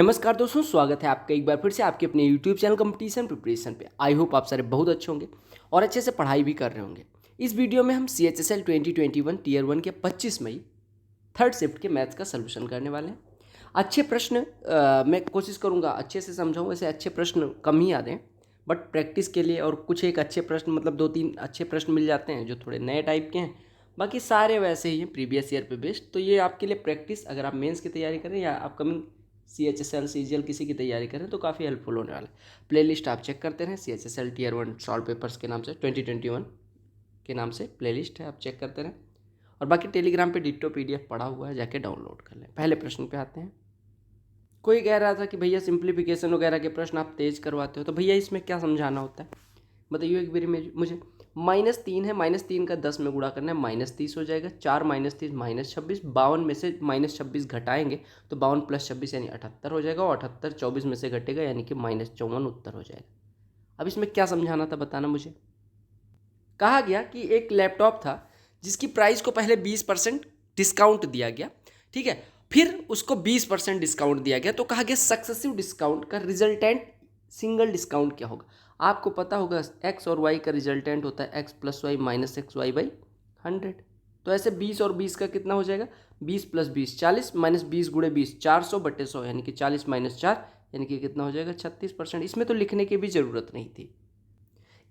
नमस्कार दोस्तों, स्वागत है आपका एक बार फिर से आपके अपने YouTube चैनल कंपटीशन प्रिपरेशन पे। आई होप आप सारे बहुत अच्छे होंगे और अच्छे से पढ़ाई भी कर रहे होंगे। इस वीडियो में हम CHSL 2021 टीयर 1 के 25 मई थर्ड शिफ्ट के मैथ्स का सलूशन करने वाले हैं। अच्छे प्रश्न मैं कोशिश करूँगा अच्छे से समझाऊँ। वैसे अच्छे प्रश्न कम ही आते हैं, बट प्रैक्टिस के लिए और कुछ एक अच्छे प्रश्न मतलब 2-3 अच्छे प्रश्न मिल जाते हैं जो थोड़े नए टाइप के हैं। बाकी सारे वैसे ही हैं प्रीवियस ईयर पे बेस्ड। तो ये आपके लिए प्रैक्टिस, अगर आप मेंस की तैयारी करें या अपकमिंग CHSL CGL किसी की तैयारी करें तो काफ़ी हेल्पफुल होने वाला है। प्लेलिस्ट आप चेक करते रहें, CHSL टीयर 1 सॉल्व पेपर्स के नाम से 2021 के नाम से प्लेलिस्ट है, आप चेक करते रहें। और बाकी टेलीग्राम पे डिट्टो PDF पड़ा हुआ है, जाके डाउनलोड कर लें। पहले प्रश्न पे आते हैं। कोई कह रहा था कि भैया सिंप्लीफिकेशन वगैरह के प्रश्न आप तेज करवाते हो, तो भैया इसमें क्या समझाना होता है बताइए एक बारी मुझे। -3 है, -3 का 10 में गुणा करना है, -30 हो जाएगा। 4 -30 -26, 52 में से -26 घटाएंगे तो 52 + 26 यानी 78 हो जाएगा, और 78 24 में से घटेगा यानी कि -54 उत्तर हो जाएगा। अब इसमें क्या समझाना था बताना मुझे। कहा गया कि एक लैपटॉप था जिसकी प्राइस को पहले 20% डिस्काउंट दिया गया, ठीक है, फिर उसको 20% डिस्काउंट दिया गया। तो कहा गया सक्सेसिव डिस्काउंट का रिजल्टेंट सिंगल डिस्काउंट क्या होगा। आपको पता होगा एक्स और वाई का रिजल्टेंट होता है x + y - xy/100। तो ऐसे 20 और 20 का कितना हो जाएगा, 20 + 20 40 -20 × 20 400/100 यानी कि 40 - 4 यानी कि कितना हो जाएगा 36%। इसमें तो लिखने की भी ज़रूरत नहीं थी।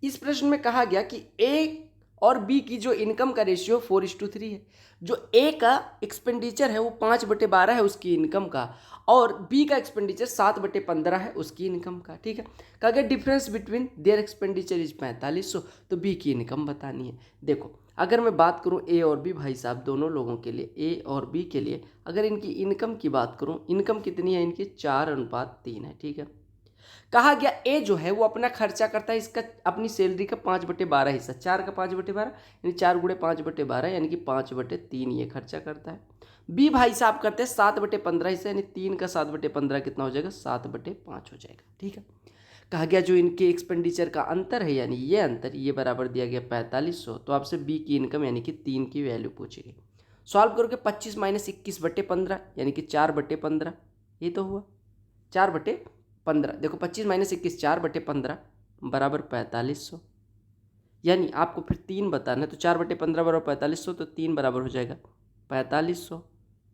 इस प्रश्न में कहा गया कि ए और बी की जो इनकम का रेशियो 4:3 है। जो ए का एक्सपेंडिचर है वो 5/12 है उसकी इनकम का, और बी का एक्सपेंडिचर 7/15 है उसकी इनकम का, ठीक है। कहा गया difference between their expenditure is 4500। तो बी की इनकम बतानी है। देखो, अगर मैं बात करूं ए और बी, भाई साहब दोनों लोगों के लिए, ए और बी के लिए अगर इनकी इनकम की बात करूं, इनकम कितनी है इनकी 4:3 है, ठीक है। कहा गया ए जो है वो अपना खर्चा करता है इसका अपनी सैलरी का 5/12 हिस्सा, 4 का 5/12 यानी 4 × 5/12 यानी कि 5/3 ये खर्चा करता है। बी भाई साहब करते हैं 7/15 हिस्सा, यानी 3 का 7/15 कितना हो जाएगा 7/5 हो जाएगा, ठीक है। कहा गया जो इनके एक्सपेंडिचर का अंतर है यानी ये अंतर, ये बराबर दिया गया 4500। तो आपसे बी की इनकम यानी कि 3 की वैल्यू पूछी गई। सॉल्व करोगे 25 - 21/15 यानी कि 4/15, ये तो हुआ 4/15। देखो 25 - 21 4/15 बराबर 4500, यानी आपको फिर 3 बताना है। तो 4/15 बराबर 4500, तो 3 बराबर हो जाएगा 4500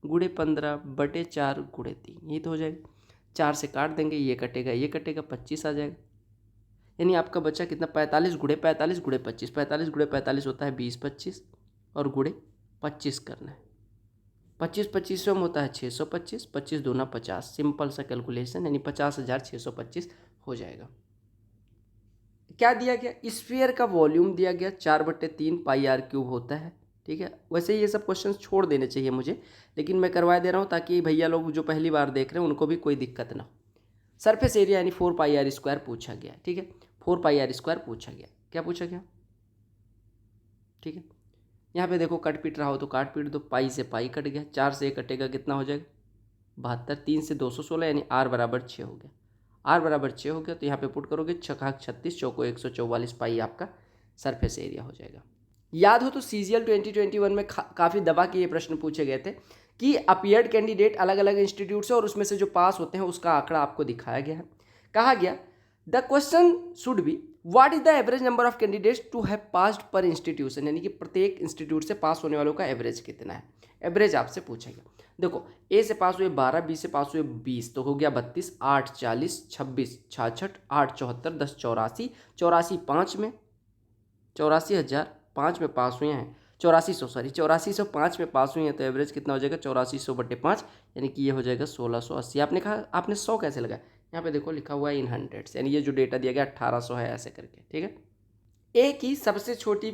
× 15/4 × 3, ये तो हो जाएगा। 4 से काट देंगे, ये कटेगा ये कटेगा, 25 आ जाएगा। यानी आपका बचा कितना 45 × 45 × 25, 45 × 45 होता है 20/25 और × 25 करना है। 25 25 में होता है 625, 25 दूना 50, सिंपल सा कैलकुलेशन, यानी 50,625 हो जाएगा। क्या दिया गया, स्फीयर का वॉल्यूम दिया गया 4/3 πr³ होता है, ठीक है। वैसे ये सब क्वेश्चंस छोड़ देने चाहिए मुझे, लेकिन मैं करवा दे रहा हूँ ताकि भैया लोग जो पहली बार देख रहे हैं उनको भी कोई दिक्कत ना हो। सरफेस एरिया यानी 4πr² पूछा गया, ठीक है। 4πr² पूछा गया, क्या पूछा गया, ठीक है। यहाँ पे देखो कट पीट रहा हो तो काट पीट दो, पाई से पाई कट गया, 4 से कटेगा कितना हो जाएगा 72, 3 से 216 यानी r बराबर 6 हो गया। r बराबर 6 हो गया तो यहाँ पे पुट करोगे 6 36 चौको 144 पाई आपका सरफेस एरिया हो जाएगा। याद हो तो CGL 2021 में काफ़ी दबा के ये प्रश्न पूछे गए थे कि अपीयर्ड कैंडिडेट अलग अलग इंस्टीट्यूट से और उसमें से जो पास होते हैं उसका आंकड़ा आपको दिखाया गया है। कहा गया the question should be what is the average number of candidates to have passed per institution, यानी कि प्रत्येक इंस्टीट्यूट से पास होने वालों का एवरेज कितना है, एवरेज आपसे पूछा गया। देखो ए से पास हुए 12, बी से पास हुए 20, तो हो गया 32, 8 40, 26 66, 8 74, 10 84, 84 5 में 84,005 में पास हुए हैं, 8400 में पास हुए हैं, तो एवरेज कितना हो जाएगा 8400/5 यानी कि ये हो जाएगा 1680। आपने कहा आपने 100 कैसे लगाया, यहाँ पे देखो लिखा हुआ है इन हंड्रेड्स, यानी ये जो डेटा दिया गया 1800 है ऐसे करके, ठीक है। ए की सबसे छोटी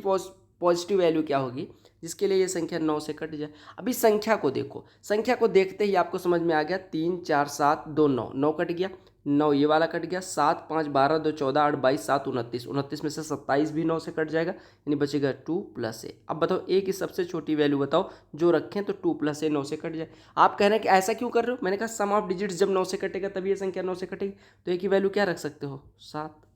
पॉजिटिव वैल्यू क्या होगी जिसके लिए ये संख्या 9 से कट जाए। अभी संख्या को देखो, संख्या को देखते ही आपको समझ में आ गया 3 4 7 2 9, 9 कट गया, 9 ये वाला कट गया, 7 5 12 2 14 8 22 7 29, 29 में से 27 भी 9 से कट जाएगा, यानी बचेगा 2 + a। अब बताओ ए की सबसे छोटी वैल्यू बताओ जो रखें तो 2 + a 9 से कट जाए। आप कह रहे हैं कि ऐसा क्यों कर रहे हो, मैंने कहा सम ऑफ डिजिट्स जब 9 से कटेगा तभी ये संख्या 9 से कटेगी, तो ए की वैल्यू क्या रख सकते हो 7।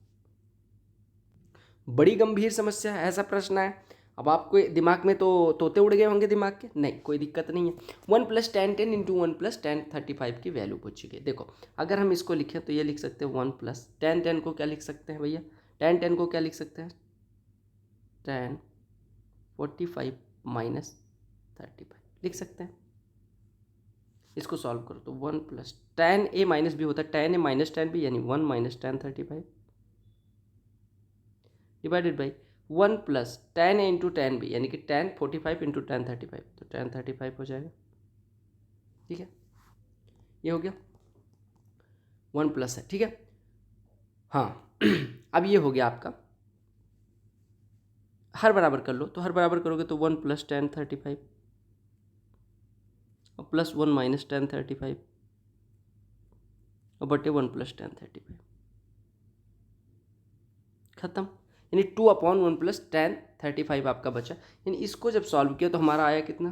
बड़ी गंभीर समस्या है, ऐसा प्रश्न है। अब आपको दिमाग में तो तोते उड़ गए होंगे दिमाग के, नहीं कोई दिक्कत नहीं है। 1 + 10 10 × 1 + 10 35 की वैल्यू पूछ चुकी है। देखो अगर हम इसको लिखें तो ये लिख सकते हैं 1 + 10 10 को क्या लिख सकते हैं भैया, 10 10 को क्या लिख सकते हैं 10 45 - 35 लिख सकते हैं। इसको सॉल्व करो तो 1 + 10 a माइनस भी होता है, 10 a - 10 भी, यानी 1 - 10 35 डिवाइडेड बाई 1 + 10 a × 10 भी, यानी कि 10 45 × 10 35, तो 10 35 हो जाएगा। ठीक है, ये हो गया 1 प्लस है। ठीक है, हाँ अब ये हो गया आपका, हर बराबर कर लो, तो हर बराबर करोगे तो 1 + 10 35 और प्लस 1 - 10 35 और बटे 1 + 10 35 खत्म, यानी 2/1 + 10 35 आपका बचा। यानी इसको जब सॉल्व किया तो हमारा आया कितना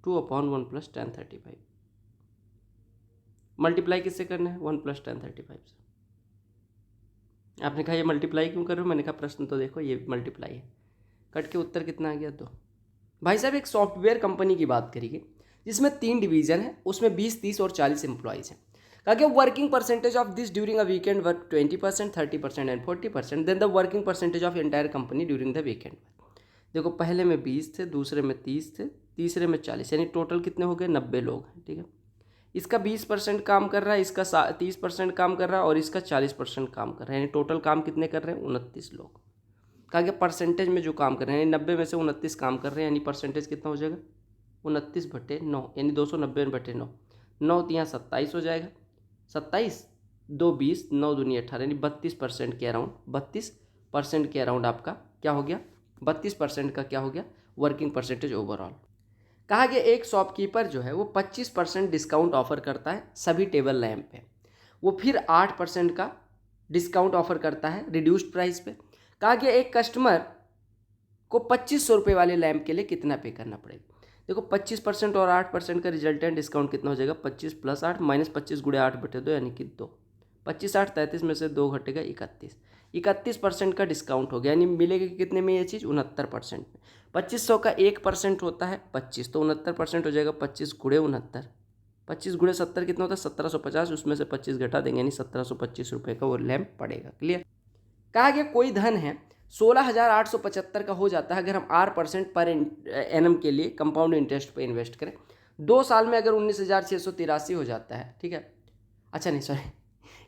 2/1 + 10 35। मल्टीप्लाई किससे करना है 1 + 10 35 से। आपने कहा ये मल्टीप्लाई क्यों कर रहे हो, मैंने कहा प्रश्न तो देखो ये मल्टीप्लाई है, कट के उत्तर कितना आ गया 2। भाई साहब एक सॉफ्टवेयर कंपनी की बात करिए जिसमें 3 डिवीजन है, उसमें 20 30 और 40 एम्प्लॉयज़ हैं। कहा कि working percentage of this during a weekend work 20%, 30% and 40%, then the working percentage of entire company during the weekend. देखो पहले में 20 थे, दूसरे में 30 थे, तीसरे में 40, यानी टोटल कितने हो गए 90 लोग हैं। ठीक है, इसका 20% काम कर रहा है, इसका 30% काम कर रहा है और इसका 40% काम कर रहा है, यानी टोटल काम कितने कर रहे हैं 29 लोग। कहा गया परसेंटेज में जो काम कर रहे हैं, यानी 90 में से 29 काम कर रहे हैं, यानी परसेंटेज कितना हो जाएगा 29/9, यानी 290/9, 9 तियाँ 27 हो जाएगा, 27 2 20, 9 दूनी 18, यानी 32% के अराउंड, 32% के अराउंड आपका क्या हो गया 32% का क्या हो गया वर्किंग परसेंटेज ओवरऑल। कहा गया एक शॉपकीपर जो है वो 25% डिस्काउंट ऑफर करता है सभी टेबल लैंप पे, वो फिर 8% का डिस्काउंट ऑफर करता है रिड्यूस्ड प्राइस पे। कहा गया एक कस्टमर को 2500 रुपये वाले लैंप के लिए कितना पे करना पड़ेगा। देखो 25% और 8% का रिजल्टेंट डिस्काउंट कितना हो जाएगा 25 + 8 - 25 × 8/2, यानी कि 2। 25 8 33 में से 2 घटेगा 31, 31% का डिस्काउंट हो गया, यानी मिलेगा कितने में ये चीज़ 69% में। 2500 का 1% होता है 25, तो 69% हो जाएगा 25 × 69, 25 × 70 कितना होता है 1750, उसमें से 25 घटा देंगे, यानी 1725 रुपये का वो लैंप पड़ेगा। क्लियर। कहा गया कोई धन है 16,875 का हो जाता है अगर हम 8% पर एनम के लिए कंपाउंड इंटरेस्ट पे इन्वेस्ट करें। 2 साल में अगर 19,683 हो जाता है। ठीक है, अच्छा नहीं सॉरी,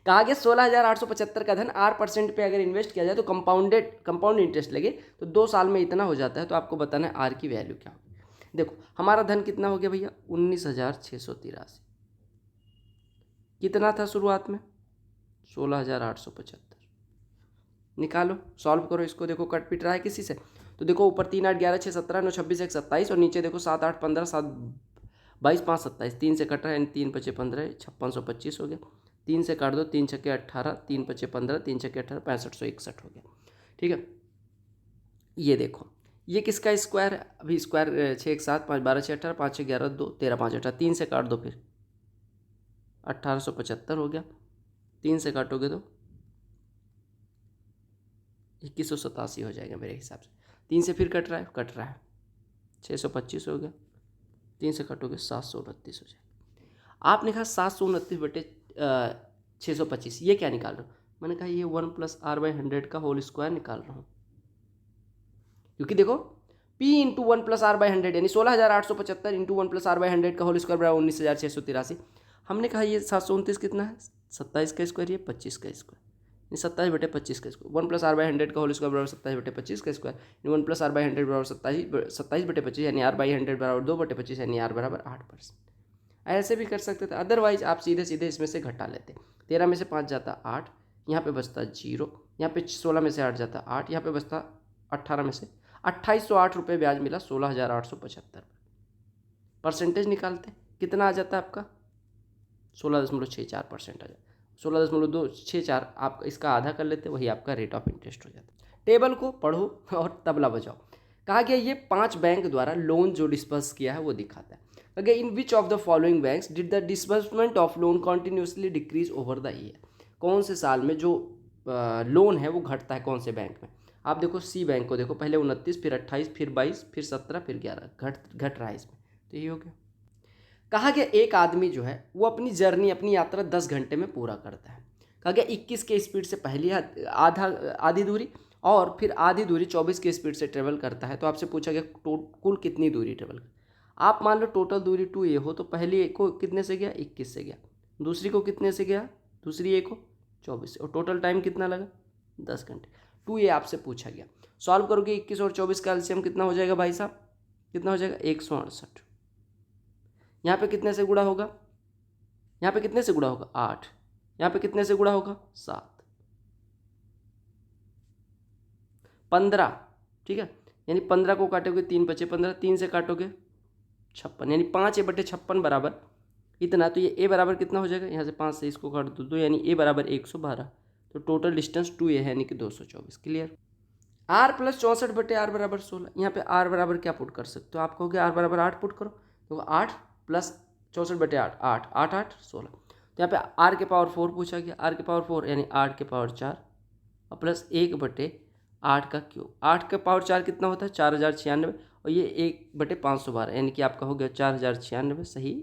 कहा गया 16,875 का धन 8% पे अगर इन्वेस्ट किया जाए तो कंपाउंड इंटरेस्ट लगे तो 2 साल में इतना हो जाता है। तो आपको बताना है आर की वैल्यू क्या होगी। देखो हमारा धन कितना हो गया भैया 19,683, कितना था शुरुआत में 16,875, निकालो सॉल्व करो इसको। देखो कट पिट रहा है किसी से, तो देखो ऊपर 3 8 11 6 17 9 26 1 27 और नीचे देखो 7 8 15 7 22 5 27, 3 से कट रहा है, 3 × 5 = 15, 5625 हो गया। 3 से काट दो, 3 × 6 = 18, 3 × 5 = 15, 3 × 6 = 18, 6561 हो गया। ठीक है, ये देखो ये किसका स्क्वायर है, अभी स्क्वायर 6 1 7 5 12 6 18 5 6 11 2 13 5 18, 3 से काट दो फिर 1875 हो गया, 3 से काटोगे तो 2187 हो जाएगा मेरे हिसाब से। 3 से फिर कट रहा है 625 हो गया, 3 से कटोगे 729 हो जाएगा। आपने कहा 729/625 ये क्या निकाल रहा हूँ, मैंने कहा ये 1 + r/100 का होल स्क्वायर निकाल रहा हूँ, क्योंकि देखो P × 1 + r/100 यानी 16,875 × 1 + r/100 का होल स्क्वायर बराबर 19,683। हमने कहा ये 729 कितना है 27 का स्क्वायर, ये 25 का स्क्वायर, 27/25 का स्क्वायर। 1 + r/100 का होल स्क्वायर बराबर 27/25 का स्क्वायर, 1 + r/100 बराबर 27/25, यानी r/100 बराबर 2/25, यानी r बराबर 8%। ऐसे भी कर सकते थे, अदरवाइज आप सीधे सीधे इसमें से घटा लेते। 13 में से 5 जाता 8, यहाँ पे बचता 0, यहाँ पे 16 में से 8 जाता 8, यहाँ पे बचता 18 में से 2808 रुपये ब्याज मिला 16,875। परसेंटेज निकालते कितना आ जाता है आपका 16.64% आ जाता, 16.264 आप इसका आधा कर लेते, वही आपका रेट ऑफ इंटरेस्ट हो जाता। टेबल को पढ़ो और तबला बजाओ। कहा गया ये 5 बैंक द्वारा लोन जो डिस्बर्स किया है वो दिखाता है। अगर in which of the following banks did the disbursement of loan continuously decrease over the year, कौन से साल में जो लोन है वो घटता है कौन से बैंक में। आप देखो सी बैंक को देखो, पहले 29, फिर 28, फिर 22, फिर 17, फिर 11, घट रहा है इसमें, तो ये हो गया। कहा गया एक आदमी जो है वो अपनी जर्नी, अपनी यात्रा 10 घंटे में पूरा करता है। कहा गया 21 के स्पीड से पहली आधी दूरी, और फिर आधी दूरी 24 के स्पीड से ट्रेवल करता है। तो आपसे पूछा गया कुल कितनी दूरी ट्रेवल कर। आप मान लो टोटल दूरी 2a हो, तो पहली एक को कितने से गया, 21 से गया, दूसरी को कितने से गया, दूसरी एक को 24 से, और टोटल टाइम कितना लगा, 10 घंटे। 2a आपसे पूछा गया, सॉल्व करोगे 21 और 24 का एलसीएम कितना हो जाएगा भाई साहब, कितना हो जाएगा, 168। यहाँ पे कितने से गुणा होगा, यहाँ पे कितने से गुणा होगा, 8, यहाँ पे कितने से गुणा होगा, 7, 15, ठीक है। यानी 15 को काटोगे 3 बचे 15, 3 से काटोगे 56, यानी 5a/56 बराबर इतना। तो ये a बराबर कितना हो जाएगा, यहाँ से 5 से इसको काट दो, यानी a बराबर 112। तो टोटल डिस्टेंस 2a है, यानी कि 224। क्लियर। r + 64/r बराबर 16। यहाँ पे r बराबर क्या पुट कर सकते हो, आप कहोगे r बराबर 8 पुट करो, तो 8 + 64/8, 8, 8, 8, 16। तो यहाँ पे r के पावर 4 पूछा गया, r के पावर 4 यानी 8 के पावर 4 और प्लस 1/8 का क्यूब। 8 का पावर 4 कितना होता है, 4096, और ये 1/512, यानी कि आपका हो गया 4096 सही,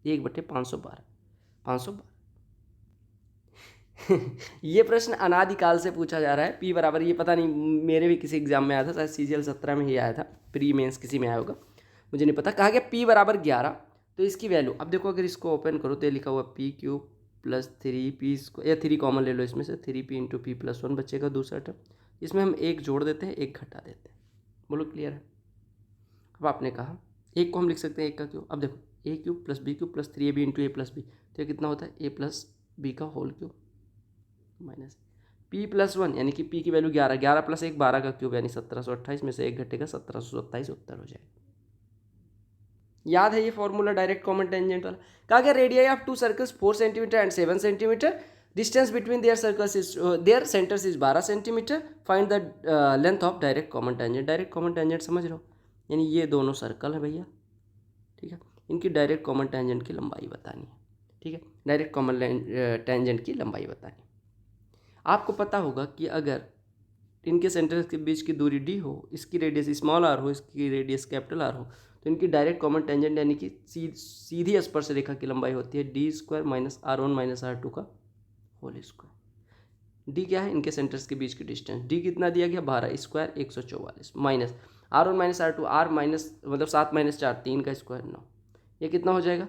1/512, 512। ये प्रश्न अनादिकाल से पूछा जा रहा है। p बराबर, ये पता नहीं, मेरे भी किसी एग्जाम में आया था, शायद CGL 17 में ही आया था, प्री मेंस किसी में आया होगा, मुझे नहीं पता। कहा गया p बराबर 11, तो इसकी वैल्यू, अब देखो अगर इसको ओपन करो तो ये लिखा हुआ p³ + 3p², या 3 कॉमन ले लो इसमें से, 3p × p + 1 बचेगा दूसरा टर्म, इसमें हम एक जोड़ देते हैं, एक घटा देते हैं। बोलो क्लियर है। अब आपने कहा एक को हम लिख सकते हैं एक का क्यूब, अब देखो a³ + b³ + 3ab × a + b, तो ये कितना होता है, a + b का होल क्यूब माइनस p + 1, यानी कि p की वैल्यू 11, 11 + 1 12 का क्यूब, यानी 1728 में से एक घटेगा, 1727 उत्तर हो जाएगा। याद है ये फॉर्मूला डायरेक्ट कॉमन टेंजेंट वाला। कहा गया radii of 2 circles 4 centimetre and 7 centimetre, distance between their circles is, there centres is 12 centimetre, find the length of direct common tangent. Direct common tangent समझ रहे हो, यानी ये दोनों सर्कल है भैया, ठीक है, इनकी डायरेक्ट कॉमन टेंजेंट की लंबाई बतानी है, ठीक है, डायरेक्ट कॉमन टेंजेंट की लंबाई बतानी है। आपको पता होगा कि अगर इनके सेंटर्स के बीच की दूरी d हो, इसकी रेडियस स्मॉल r हो, इसकी रेडियस कैपिटल R हो, तो इनकी डायरेक्ट कॉमन टेंजेंट यानी कि सीधी स्पर्श रेखा की लंबाई होती है d² - r1 - r2 का होल स्क्वायर। d क्या है, इनके सेंटर्स के बीच की डिस्टेंस, d कितना दिया गया, 12 square 144, minus r1 - r2, r minus मतलब 7 - 4 3 का स्क्वायर 9, ये कितना हो जाएगा,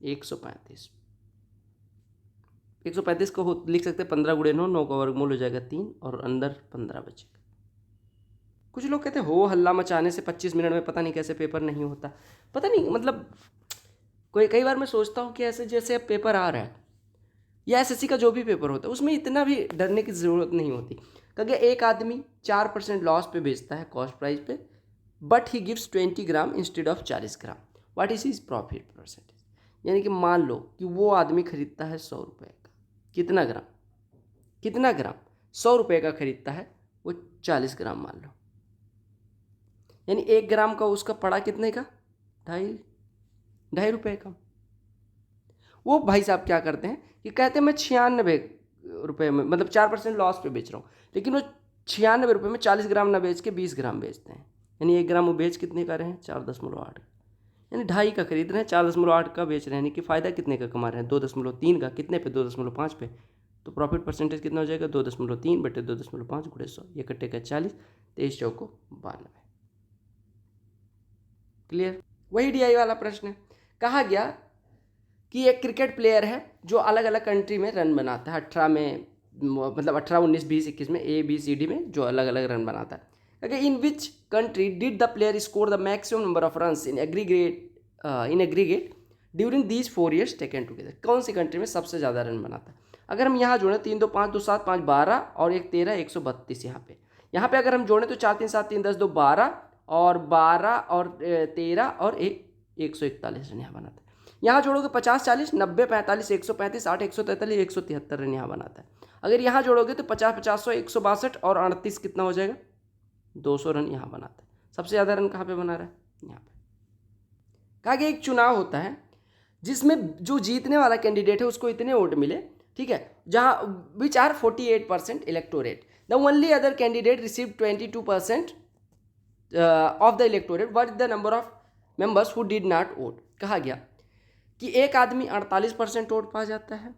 135। 135 को लिख सकते हैं 15 × 9, 9 का वर्गमूल हो जाएगा 3, और अंदर 15 बचेगा। कुछ लोग कहते हैं हो हल्ला मचाने से 25 मिनट में पता नहीं कैसे पेपर नहीं होता, पता नहीं, मतलब कई बार मैं सोचता हूँ कि ऐसे जैसे अब पेपर आ रहा है, या SSC का जो भी पेपर होता है उसमें इतना भी डरने की ज़रूरत नहीं होती। क्योंकि एक आदमी 4% लॉस पे बेचता है कॉस्ट प्राइस पे, but he gives 20 gram instead of 40 gram, what is his profit percentage. यानी कि मान लो कि वो आदमी खरीदता है 100 रुपये का, कितना ग्राम, 100 रुपये का खरीदता है, वो 40 ग्राम मान लो, यानी 1 ग्राम का उसका पड़ा कितने का, 2.5 रुपये का। वो भाई साहब क्या करते हैं कि कहते हैं मैं 96 रुपये में, मतलब 4% लॉस पे बेच रहा हूँ, लेकिन वो 96 रुपये में 40 ग्राम ना बेच के 20 ग्राम बेचते हैं, यानी 1 ग्राम वो बेच कितने का रहे हैं, 4.8, यानी 2.5 का खरीद रहे हैं, 4.8 का बेच रहे हैं, यानी कि फ़ायदा कितने का कमा रहे हैं, 2.3 का, कितने पे, 2.5 पे। तो प्रॉफिट परसेंटेज कितना हो जाएगा, 2.3 बटे 2.5 × 100, ये कटेगा 40, 23 चौको 92। क्लियर। वही DI वाला प्रश्न है। कहा गया कि एक क्रिकेट प्लेयर है जो अलग अलग कंट्री में रन बनाता है, 18 में, मतलब 18, 19, 20, 21 में ABCD में जो अलग अलग रन बनाता है। Okay, in which country did the player score the maximum number of runs in aggregate during these 4 years taken together? कौन सी कंट्री में सबसे ज़्यादा रन बनाता है? अगर हम यहाँ जोड़ें 3 2 5 2 7 5 12 और 1 13 132, यहाँ पे अगर हम जोड़ें तो 4 3 7 3 10 2 12 और 13 और 141 रन यहाँ बनाता है। यहाँ जोड़ोगे 50 40 90 45 135 8 143 173 रन यहाँ बनाता है। अगर यहाँ जोड़ोगे तो 50 50 162 और 38 कितना हो जाएगा, 200 रन यहाँ बनाता है। सबसे ज़्यादा रन कहाँ पे बना रहा है, यहाँ पे। कहा गया एक चुनाव होता है जिसमें जो जीतने वाला कैंडिडेट है उसको इतने वोट मिले, ठीक है, जहाँ which are 48% electorate, the only other candidate receive 22% of the electorate, what is the number of members who did not vote. कहा गया कि एक आदमी 48% वोट पा जाता है,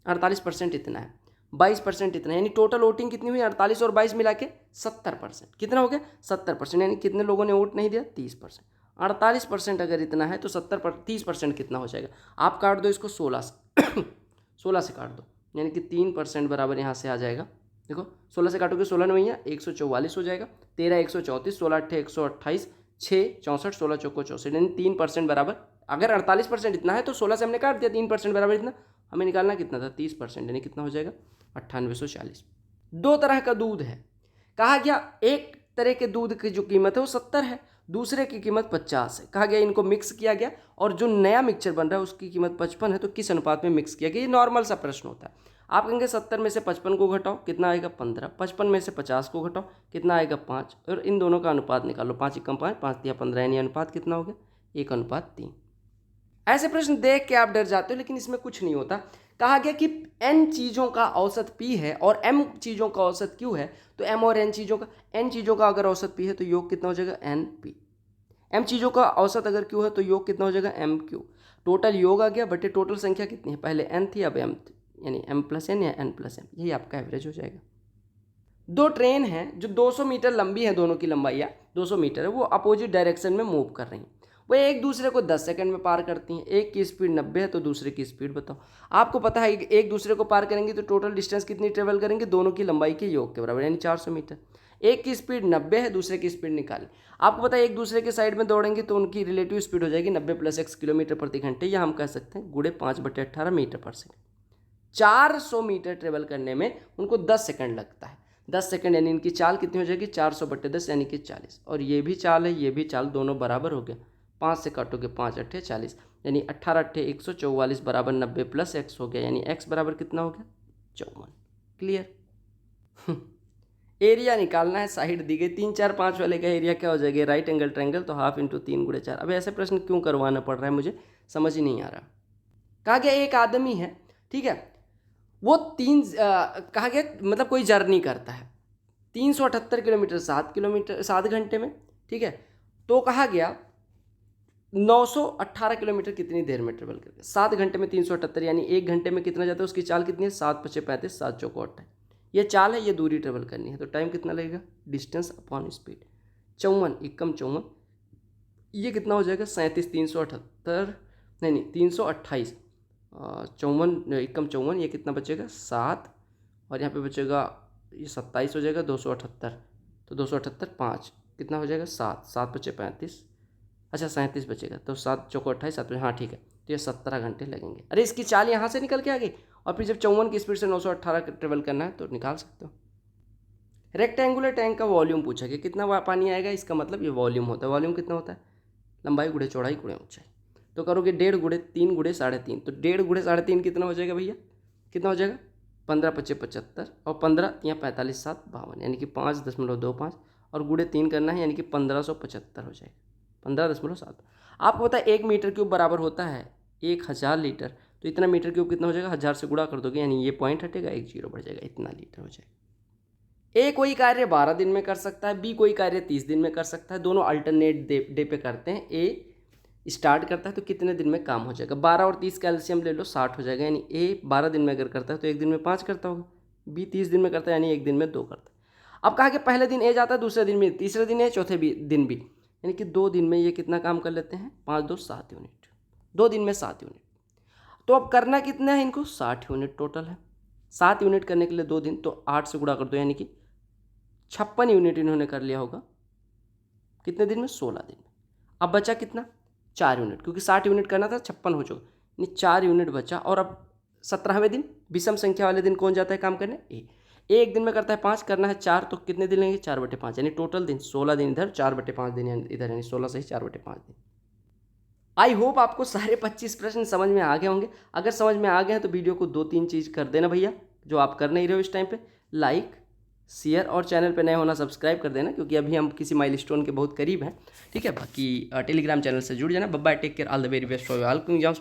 48% इतना है, 22% इतना है, यानी टोटल वोटिंग कितनी हुई 48 और 22 मिला के 70%। कितना हो गया 70%, यानी कितने लोगों ने वोट नहीं दिया 30%। 48% अगर इतना है तो 30% कितना हो जाएगा, आप काट दो इसको 16 से 16 से काट दो, यानी कि 3% बराबर यहाँ से आ जाएगा। देखो 16 से काटोगे 16 में भैया 144 हो जाएगा, 13 134, 16 8 128, 6 64, 16 चौको 64, यानी 3% बराबर। अगर 48% इतना है तो 16 से हमने काट दिया, 3% बराबर इतना, हमें निकालना कितना था 30%, यानी कितना हो जाएगा 9840। दो तरह का दूध है, कहा गया एक तरह के दूध की जो कीमत है वो 70 है, दूसरे की कीमत 50 है। कहा गया इनको मिक्स किया गया और जो नया मिक्सचर बन रहा है उसकी कीमत 55 है, तो किस अनुपात में मिक्स किया गया। ये नॉर्मल सा प्रश्न होता है। आप कहेंगे 70 में से 55 को घटाओ कितना आएगा 15, 55 में से 50 को घटाओ कितना आएगा 5, और इन दोनों का अनुपात निकालो, 5 एकम 5, 5 तिया 15, यानी अनुपात कितना हो गया 1:3। ऐसे प्रश्न देख के आप डर जाते हो, लेकिन इसमें कुछ नहीं होता। कहा गया कि n चीज़ों का औसत p है और m चीज़ों का औसत q है, तो m और n चीज़ों का अगर औसत p है तो योग कितना हो जाएगा np। m चीज़ों का औसत अगर q है तो योग कितना हो जाएगा mq। टोटल योग आ गया बटे टोटल संख्या कितनी है, पहले n थी अब m थी, यानी m+n या n+m, यही आपका एवरेज हो जाएगा। दो ट्रेन हैं जो 200 मीटर लंबी है, दोनों की लंबाई 200 मीटर है, वो अपोजिट डायरेक्शन में मूव कर रही हैं, वो एक दूसरे को 10 सेकंड में पार करती हैं। एक की स्पीड 90 है तो दूसरे की स्पीड बताओ। आपको पता है एक दूसरे को पार करेंगे तो टोटल डिस्टेंस कितनी ट्रेवल करेंगे, दोनों की लंबाई के योग के बराबर, यानी 400 मीटर। एक की स्पीड 90 है, दूसरे की स्पीड निकालें। आपको पता है एक दूसरे के साइड में दौड़ेंगे तो उनकी रिलेटिव स्पीड हो जाएगी 90 + x किलोमीटर प्रति घंटे, या हम कह सकते हैं गुणे 5/18 मीटर पर सेकंड। 400 मीटर ट्रेवल करने में उनको 10 सेकंड लगता है, 10 सेकंड यानी इनकी चाल कितनी हो जाएगी 400/10 यानी कि 40। और ये भी चाल है ये भी चाल, दोनों बराबर हो गया, 5 से काटोगे 5 8 40, यानी 18 8 144 बराबर 90 + x हो गया, यानी x बराबर कितना हो गया 54। क्लियर। एरिया निकालना है, साइड दी गई 3 4 5 वाले का एरिया क्या हो जाएगा, राइट एंगल ट्रायंगल, तो 1/2 × 3 × 4। अब ऐसे प्रश्न क्यों करवाना पड़ रहा है मुझे समझ ही नहीं आ रहा। कहा गया एक आदमी है, ठीक है, वो कहा गया मतलब कोई जर्नी करता है 378 किलोमीटर 7 घंटे में, ठीक है। तो कहा गया 918 किलोमीटर कितनी देर में ट्रेवल करके, 7 घंटे में 378, यानी 1 घंटे में कितना जाता है, उसकी चाल कितनी है 7 × 5 = 35, 7 × 4 = 28। ये चाल है, ये दूरी ट्रेवल करनी है, तो टाइम कितना लगेगा, डिस्टेंस अपॉन स्पीड। 54 एकम 54, ये कितना हो जाएगा 37 378, नहीं 328, 54 एकम 54, ये कितना बचेगा 7, और यहाँ पे बचेगा ये 27 हो जाएगा 278, तो 278 5 कितना हो जाएगा 7, 7 × 5 = 35, अच्छा 37 बचेगा, तो 7 × 4 = 28, 7 हाँ ठीक है, तो ये 17 घंटे लगेंगे। अरे इसकी चाल यहाँ से निकल के आ गई, और फिर जब 54 की स्पीड से 918 ट्रेवल करना है तो निकाल सकते हो। रेक्टेंगुलर टैंक का वॉल्यूम पूछा गया, कितना पानी आएगा, इसका मतलब ये वॉल्यूम होता है। वॉल्यूम कितना होता है, लंबाई गुणे चौड़ाई गुणे ऊंचाई, तो करोगे 1.5 × 3 × 3.5, तो 1.5 × 3.5 कितना हो जाएगा भैया, कितना हो जाएगा 15 × 5 = 75, और 15 या 45 7 52, यानी कि 5.25, और गुणे 3 करना है, यानी कि 1575 हो जाएगा, 15.7। आपको पता है 1 मीटर क्यूब बराबर होता है 1000 लीटर, तो इतना मीटर क्यूब कितना हो जाएगा, 1000 से गुणा कर दोगे, यानी ये पॉइंट हटेगा, 1 0 बढ़ जाएगा, इतना लीटर हो जाएगा। ए कोई कार्य 12 दिन में कर सकता है, बी कोई कार्य 30 दिन में कर सकता है, दोनों अल्टरनेट डे पे करते हैं। ए स्टार्ट करता है तो कितने दिन में काम हो जाएगा, 12 और 30 कैल्शियम ले लो 60 हो जाएगा, यानी ए 12 दिन में अगर करता है तो 1 दिन में 5 करता होगा, बी 30 दिन में करता है यानी 1 दिन में 2 करता है। अब कहा कि पहले दिन ए जाता है, दूसरे दिन में, तीसरे दिन ए, चौथे दिन बी, यानी कि 2 दिन में ये कितना काम कर लेते हैं, 5 2 7 यूनिट, 2 दिन में 7 यूनिट। तो अब करना कितना है इनको, 60 यूनिट टोटल है। 7 यूनिट करने के लिए 2 दिन, तो 8 से गुणा कर दो, यानी कि 56 यूनिट इन्होंने कर लिया होगा, कितने दिन में, 16 दिन में। अब बचा कितना, 4 यूनिट, क्योंकि 60 यूनिट करना था, 56 हो चुका, यानी 4 यूनिट बचा। और अब 17वें दिन विषम संख्या वाले दिन कौन जाता है काम करने, ए। एक दिन में करता है 5, करना है 4, तो कितने दिन लेंगे 4/5, यानी टोटल दिन 16 दिन इधर, 4/5 दिन इधर, यानी 16 से 4/5 दिन। आई होप आपको सारे 25 प्रश्न समझ में आ गए होंगे। अगर समझ में आ गए हैं तो वीडियो को 2-3 चीज़ कर देना भैया, जो आप कर नहीं रहे हो इस टाइम पे, लाइक शेयर, और चैनल पे नए होना सब्सक्राइब कर देना, क्योंकि अभी हम किसी माइलस्टोन के बहुत करीब हैं, ठीक है। बाकी टेलीग्राम चैनल से जुड़ जाना। Bye bye, take care, all the very best for all exams.